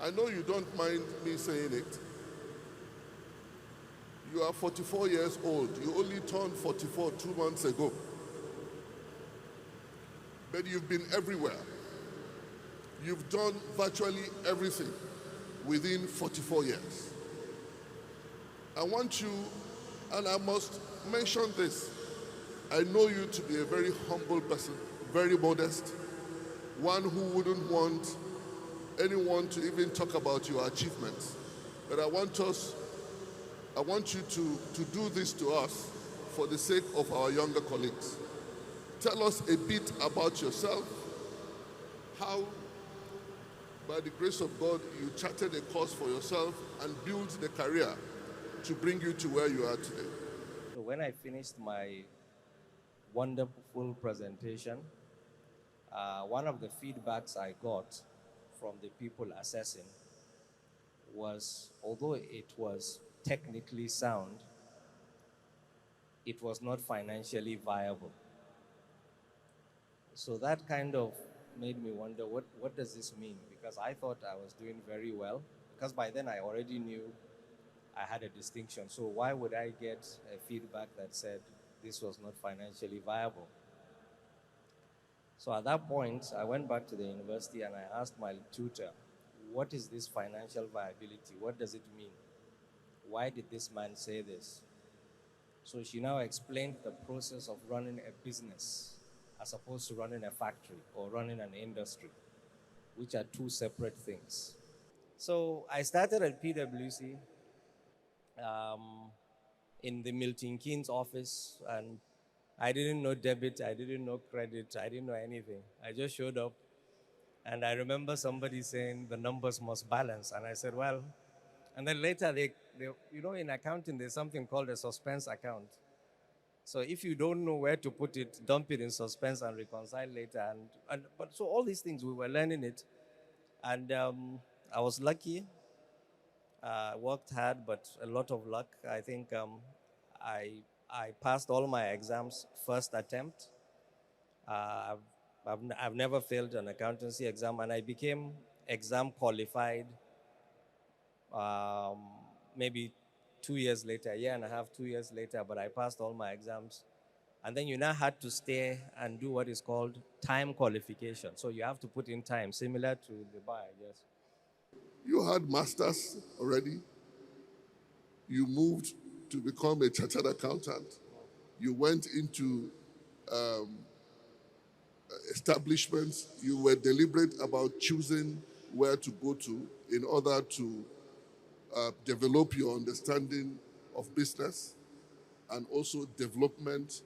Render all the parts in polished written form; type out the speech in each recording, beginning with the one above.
I know you don't mind me saying it. You are 44 years old. You only turned 44 2 months ago. But you've been everywhere. You've done virtually everything within 44 years. I want you, and I must mention this, I know you to be a very humble person, very modest, one who wouldn't want anyone to even talk about your achievements. But I want you to do this to us for the sake of our younger colleagues. Tell us a bit about yourself, how, by the grace of God, you charted a course for yourself and built the career to bring you to where you are today. So when I finished my wonderful presentation, one of the feedbacks I got from the people assessing was, although it was technically sound, it was not financially viable. So that kind of made me wonder, what does this mean? Because I thought I was doing very well, because by then I already knew I had a distinction. So why would I get a feedback that said this was not financially viable? So at that point, I went back to the university and I asked my tutor, what is this financial viability? What does it mean? Why did this man say this? So she now explained the process of running a business as opposed to running a factory or running an industry, which are two separate things. So I started at PwC in the Milton Keynes office, and I didn't know debit, I didn't know credit, I didn't know anything. I just showed up, and I remember somebody saying the numbers must balance, and I said, well, and then later in accounting, there's something called a suspense account. So if you don't know where to put it, dump it in suspense and reconcile later. But so all these things, we were learning it. And I was lucky. Worked hard, but a lot of luck. I think I, I passed all my exams first attempt. I've never failed an accountancy exam, and I became exam qualified um, maybe 2 years later, a year and a half, 2 years later, but I passed all my exams. And then you now had to stay and do what is called time qualification. So you have to put in time, similar to the bar, I guess. You had masters already. You moved to become a chartered accountant. You went into establishments. You were deliberate about choosing where to go to in order to develop your understanding of business and also development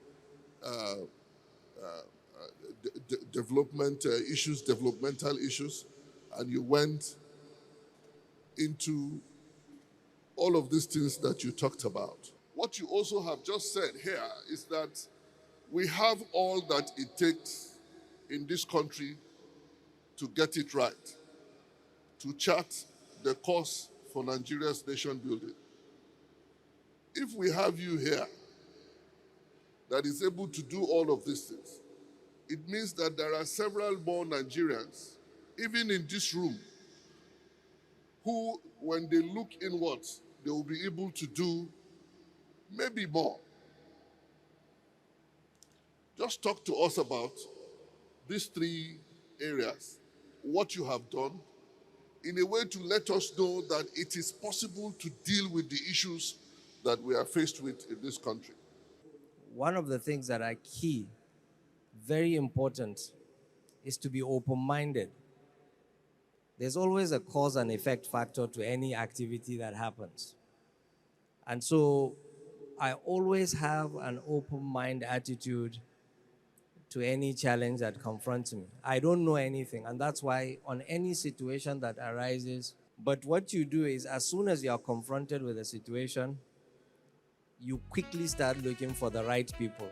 developmental issues, and you went into all of these things that you talked about. What you also have just said here is that we have all that it takes in this country to get it right, to chart the course for Nigeria's nation building. If we have you here that is able to do all of these things, it means that there are several more Nigerians, even in this room, who, when they look inwards, they will be able to do maybe more. Just talk to us about these three areas, what you have done, in a way to let us know that it is possible to deal with the issues that we are faced with in this country. One of the things that are key, very important, is to be open-minded. There's always a cause and effect factor to any activity that happens. And so I always have an open mind attitude to any challenge that confronts me. I don't know anything, and that's why on any situation that arises, but what you do is as soon as you are confronted with a situation, you quickly start looking for the right people.